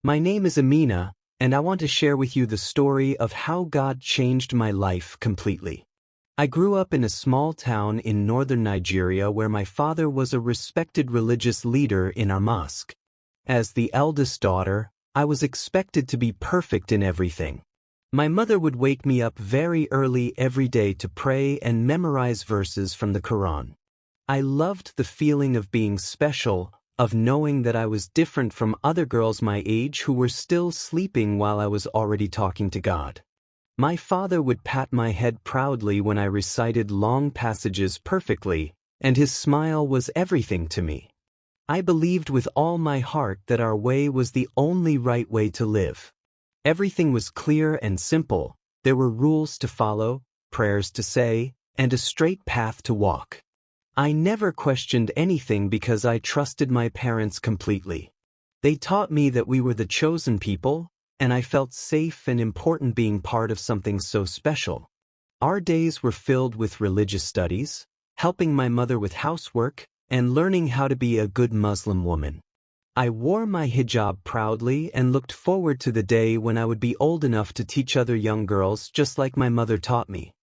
My name is Amina, and I want to share with you the story of how God changed my life completely. I grew up in a small town in northern Nigeria where my father was a respected religious leader in our mosque. As the eldest daughter, I was expected to be perfect in everything. My mother would wake me up very early every day to pray and memorize verses from the Quran. I loved the feeling of being special, of knowing that I was different from other girls my age who were still sleeping while I was already talking to God. My father would pat my head proudly when I recited long passages perfectly, and his smile was everything to me. I believed with all my heart that our way was the only right way to live. Everything was clear and simple. There were rules to follow, prayers to say, and a straight path to walk. I never questioned anything because I trusted my parents completely. They taught me that we were the chosen people, and I felt safe and important being part of something so special. Our days were filled with religious studies, helping my mother with housework, and learning how to be a good Muslim woman. I wore my hijab proudly and looked forward to the day when I would be old enough to teach other young girls just like my mother taught me.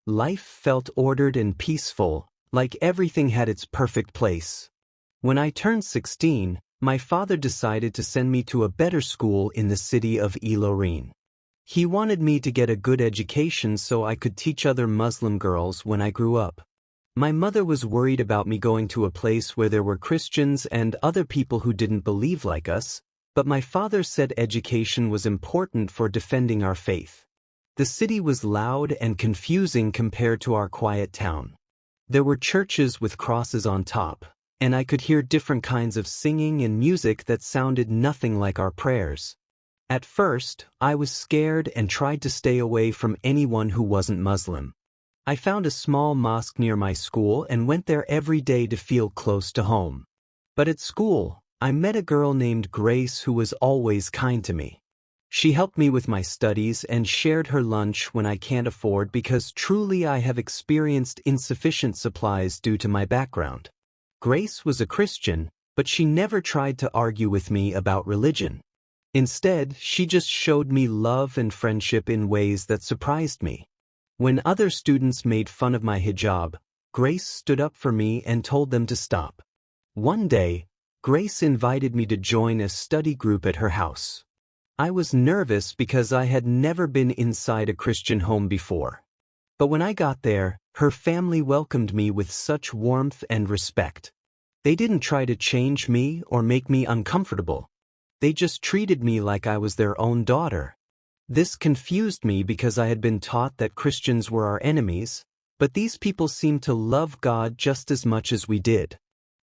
Life felt ordered and peaceful, like everything had its perfect place. When I turned 16, my father decided to send me to a better school in the city of Ilorin. He wanted me to get a good education so I could teach other Muslim girls when I grew up. My mother was worried about me going to a place where there were Christians and other people who didn't believe like us, but my father said education was important for defending our faith. The city was loud and confusing compared to our quiet town. There were churches with crosses on top, and I could hear different kinds of singing and music that sounded nothing like our prayers. At first, I was scared and tried to stay away from anyone who wasn't Muslim. I found a small mosque near my school and went there every day to feel close to home. But at school, I met a girl named Grace who was always kind to me. She helped me with my studies and shared her lunch when I can't afford because truly I have experienced insufficient supplies due to my background. Grace was a Christian, but she never tried to argue with me about religion. Instead, she just showed me love and friendship in ways that surprised me. When other students made fun of my hijab, Grace stood up for me and told them to stop. One day, Grace invited me to join a study group at her house. I was nervous because I had never been inside a Christian home before. But when I got there, her family welcomed me with such warmth and respect. They didn't try to change me or make me uncomfortable. They just treated me like I was their own daughter. This confused me because I had been taught that Christians were our enemies, but these people seemed to love God just as much as we did.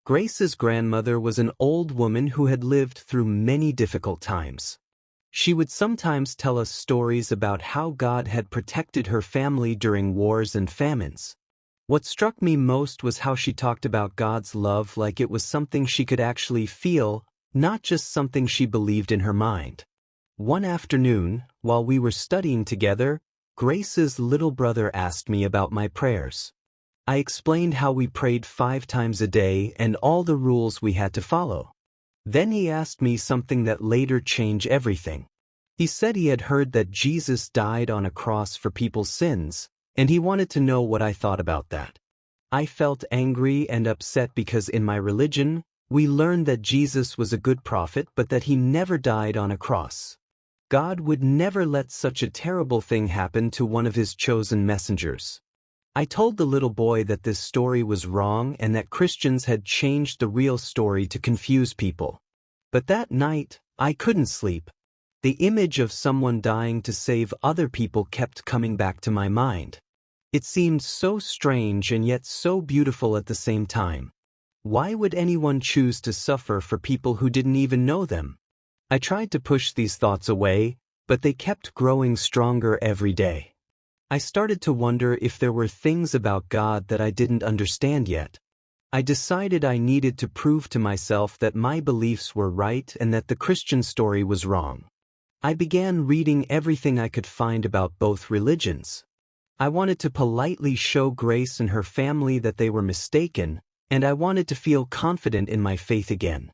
Grace's grandmother was an old woman who had lived through many difficult times. She would sometimes tell us stories about how God had protected her family during wars and famines. What struck me most was how she talked about God's love like it was something she could actually feel, not just something she believed in her mind. One afternoon, while we were studying together, Grace's little brother asked me about my prayers. I explained how we prayed 5 times a day and all the rules we had to follow. Then he asked me something that later changed everything. He said he had heard that Jesus died on a cross for people's sins, and he wanted to know what I thought about that. I felt angry and upset because in my religion, we learned that Jesus was a good prophet but that he never died on a cross. God would never let such a terrible thing happen to one of his chosen messengers. I told the little boy that this story was wrong and that Christians had changed the real story to confuse people. But that night, I couldn't sleep. The image of someone dying to save other people kept coming back to my mind. It seemed so strange and yet so beautiful at the same time. Why would anyone choose to suffer for people who didn't even know them? I tried to push these thoughts away, but they kept growing stronger every day. I started to wonder if there were things about God that I didn't understand yet. I decided I needed to prove to myself that my beliefs were right and that the Christian story was wrong. I began reading everything I could find about both religions. I wanted to politely show Grace and her family that they were mistaken, and I wanted to feel confident in my faith again.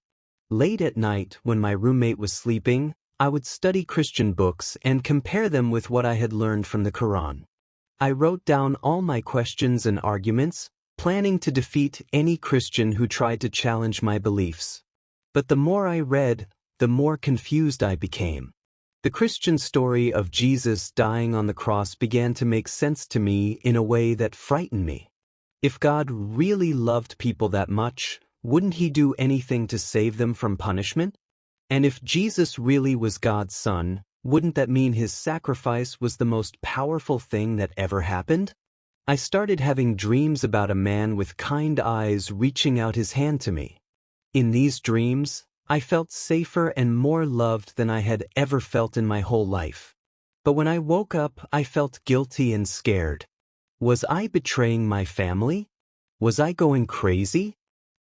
Late at night, when my roommate was sleeping, I would study Christian books and compare them with what I had learned from the Quran. I wrote down all my questions and arguments, planning to defeat any Christian who tried to challenge my beliefs. But the more I read, the more confused I became. The Christian story of Jesus dying on the cross began to make sense to me in a way that frightened me. If God really loved people that much, wouldn't he do anything to save them from punishment? And if Jesus really was God's son, wouldn't that mean his sacrifice was the most powerful thing that ever happened? I started having dreams about a man with kind eyes reaching out his hand to me. In these dreams, I felt safer and more loved than I had ever felt in my whole life. But when I woke up, I felt guilty and scared. Was I betraying my family? Was I going crazy?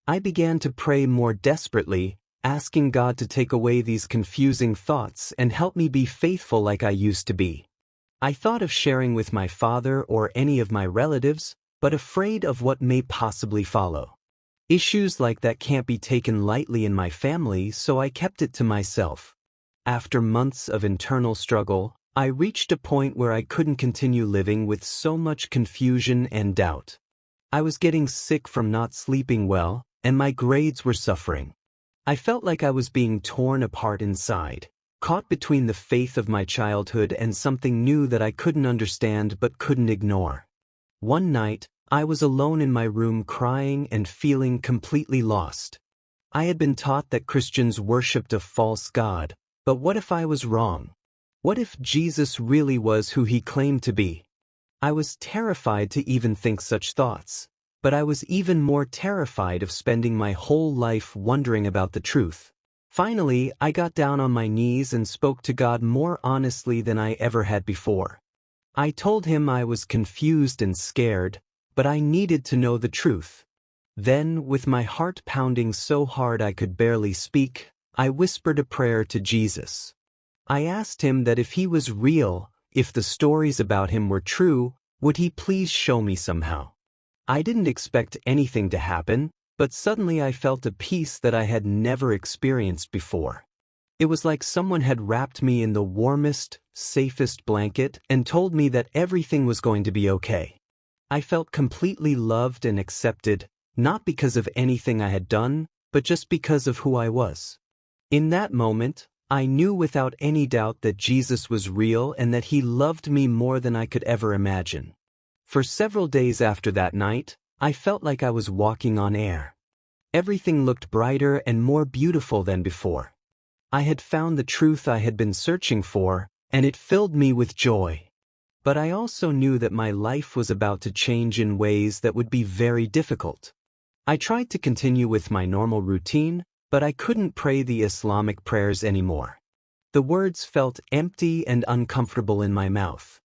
I began to pray more desperately, asking God to take away these confusing thoughts and help me be faithful like I used to be. I thought of sharing with my father or any of my relatives, but afraid of what may possibly follow. Issues like that can't be taken lightly in my family, so I kept it to myself. After months of internal struggle, I reached a point where I couldn't continue living with so much confusion and doubt. I was getting sick from not sleeping well, and my grades were suffering. I felt like I was being torn apart inside, caught between the faith of my childhood and something new that I couldn't understand but couldn't ignore. One night, I was alone in my room crying and feeling completely lost. I had been taught that Christians worshipped a false god, but what if I was wrong? What if Jesus really was who he claimed to be? I was terrified to even think such thoughts, but I was even more terrified of spending my whole life wondering about the truth. Finally, I got down on my knees and spoke to God more honestly than I ever had before. I told him I was confused and scared, but I needed to know the truth. Then, with my heart pounding so hard I could barely speak, I whispered a prayer to Jesus. I asked him that if he was real, if the stories about him were true, would he please show me somehow? I didn't expect anything to happen, but suddenly I felt a peace that I had never experienced before. It was like someone had wrapped me in the warmest, safest blanket and told me that everything was going to be okay. I felt completely loved and accepted, not because of anything I had done, but just because of who I was. In that moment, I knew without any doubt that Jesus was real and that he loved me more than I could ever imagine. For several days after that night, I felt like I was walking on air. Everything looked brighter and more beautiful than before. I had found the truth I had been searching for, and it filled me with joy. But I also knew that my life was about to change in ways that would be very difficult. I tried to continue with my normal routine, but I couldn't pray the Islamic prayers anymore. The words felt empty and uncomfortable in my mouth.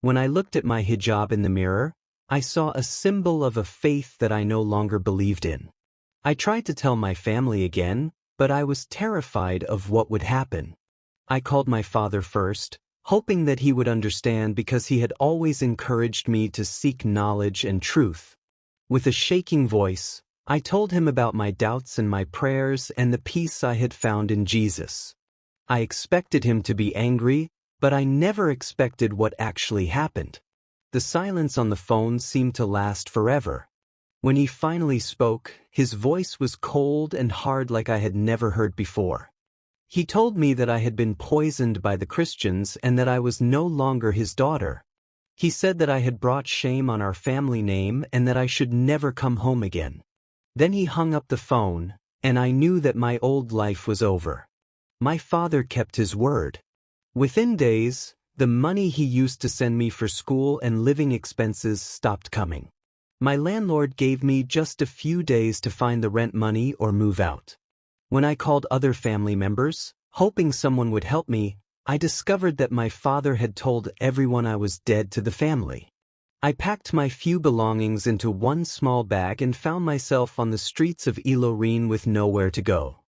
When I looked at my hijab in the mirror, I saw a symbol of a faith that I no longer believed in. I tried to tell my family again, but I was terrified of what would happen. I called my father first, hoping that he would understand because he had always encouraged me to seek knowledge and truth. With a shaking voice, I told him about my doubts and my prayers and the peace I had found in Jesus. I expected him to be angry, but I never expected what actually happened. The silence on the phone seemed to last forever. When he finally spoke, his voice was cold and hard like I had never heard before. He told me that I had been poisoned by the Christians and that I was no longer his daughter. He said that I had brought shame on our family name and that I should never come home again. Then he hung up the phone, and I knew that my old life was over. My father kept his word. Within days, the money he used to send me for school and living expenses stopped coming. My landlord gave me just a few days to find the rent money or move out. When I called other family members, hoping someone would help me, I discovered that my father had told everyone I was dead to the family. I packed my few belongings into one small bag and found myself on the streets of Ilorin with nowhere to go.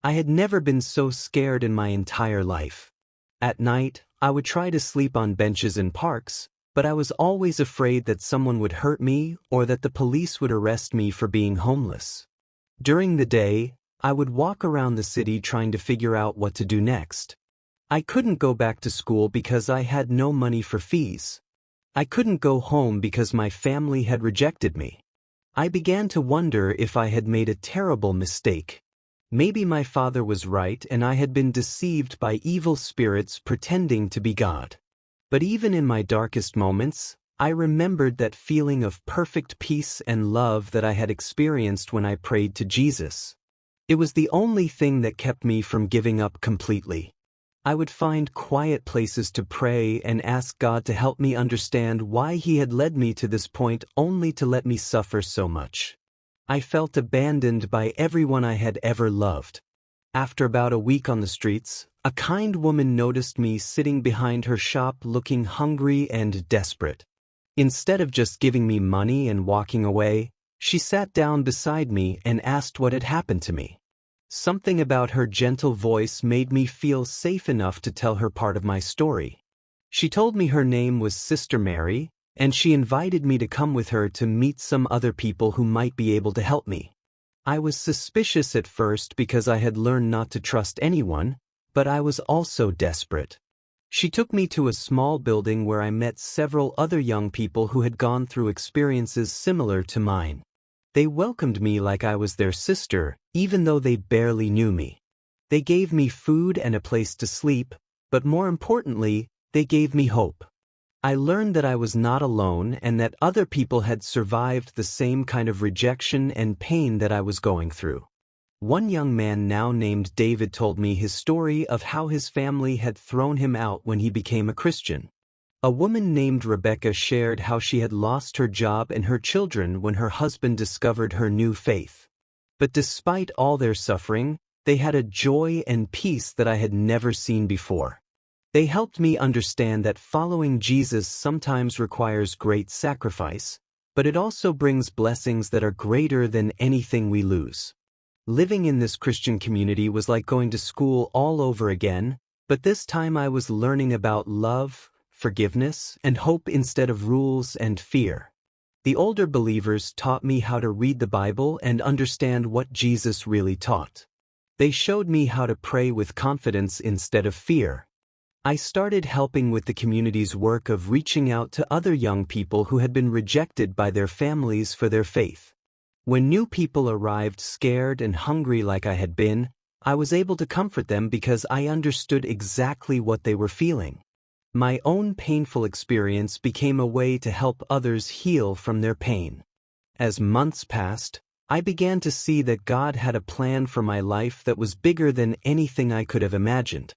I had never been so scared in my entire life. At night, I would try to sleep on benches in parks, but I was always afraid that someone would hurt me or that the police would arrest me for being homeless. During the day, I would walk around the city trying to figure out what to do next. I couldn't go back to school because I had no money for fees. I couldn't go home because my family had rejected me. I began to wonder if I had made a terrible mistake. Maybe my father was right and I had been deceived by evil spirits pretending to be God. But even in my darkest moments, I remembered that feeling of perfect peace and love that I had experienced when I prayed to Jesus. It was the only thing that kept me from giving up completely. I would find quiet places to pray and ask God to help me understand why He had led me to this point only to let me suffer so much. I felt abandoned by everyone I had ever loved. After about a week on the streets, a kind woman noticed me sitting behind her shop looking hungry and desperate. Instead of just giving me money and walking away, she sat down beside me and asked what had happened to me. Something about her gentle voice made me feel safe enough to tell her part of my story. She told me her name was Sister Mary, and she invited me to come with her to meet some other people who might be able to help me. I was suspicious at first because I had learned not to trust anyone, but I was also desperate. She took me to a small building where I met several other young people who had gone through experiences similar to mine. They welcomed me like I was their sister, even though they barely knew me. They gave me food and a place to sleep, but more importantly, they gave me hope. I learned that I was not alone and that other people had survived the same kind of rejection and pain that I was going through. One young man now named David told me his story of how his family had thrown him out when he became a Christian. A woman named Rebecca shared how she had lost her job and her children when her husband discovered her new faith. But despite all their suffering, they had a joy and peace that I had never seen before. They helped me understand that following Jesus sometimes requires great sacrifice, but it also brings blessings that are greater than anything we lose. Living in this Christian community was like going to school all over again, but this time I was learning about love, forgiveness, and hope instead of rules and fear. The older believers taught me how to read the Bible and understand what Jesus really taught. They showed me how to pray with confidence instead of fear. I started helping with the community's work of reaching out to other young people who had been rejected by their families for their faith. When new people arrived scared and hungry like I had been, I was able to comfort them because I understood exactly what they were feeling. My own painful experience became a way to help others heal from their pain. As months passed, I began to see that God had a plan for my life that was bigger than anything I could have imagined.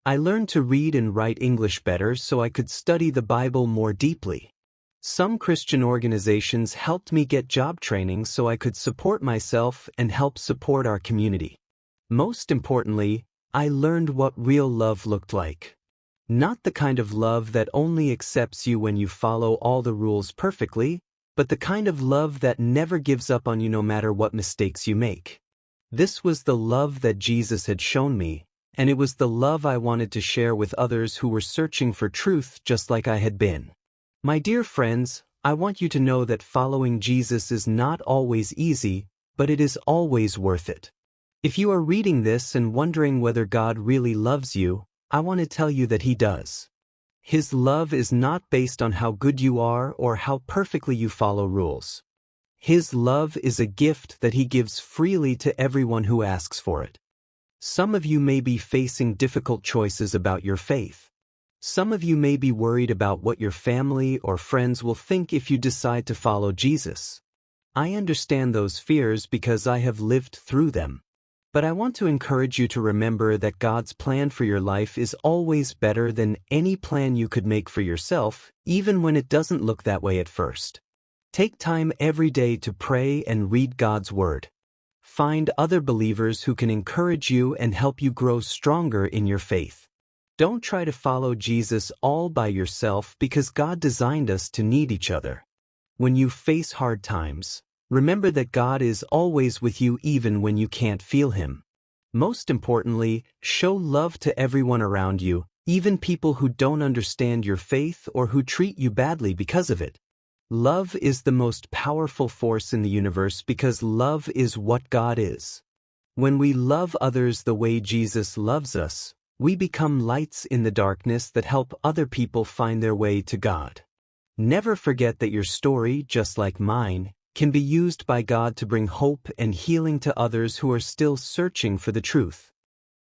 I learned to read and write English better so I could study the Bible more deeply. Some Christian organizations helped me get job training so I could support myself and help support our community. Most importantly, I learned what real love looked like. Not the kind of love that only accepts you when you follow all the rules perfectly, but the kind of love that never gives up on you no matter what mistakes you make. This was the love that Jesus had shown me, and it was the love I wanted to share with others who were searching for truth just like I had been. My dear friends, I want you to know that following Jesus is not always easy, but it is always worth it. If you are reading this and wondering whether God really loves you, I want to tell you that He does. His love is not based on how good you are or how perfectly you follow rules. His love is a gift that He gives freely to everyone who asks for it. Some of you may be facing difficult choices about your faith. Some of you may be worried about what your family or friends will think if you decide to follow Jesus. I understand those fears because I have lived through them. But I want to encourage you to remember that God's plan for your life is always better than any plan you could make for yourself, even when it doesn't look that way at first. Take time every day to pray and read God's Word. Find other believers who can encourage you and help you grow stronger in your faith. Don't try to follow Jesus all by yourself because God designed us to need each other. When you face hard times, remember that God is always with you even when you can't feel Him. Most importantly, show love to everyone around you, even people who don't understand your faith or who treat you badly because of it. Love is the most powerful force in the universe because love is what God is. When we love others the way Jesus loves us, We become lights in the darkness that help other people find their way to God. Never forget that your story, just like mine, can be used by God to bring hope and healing to others who are still searching for the truth.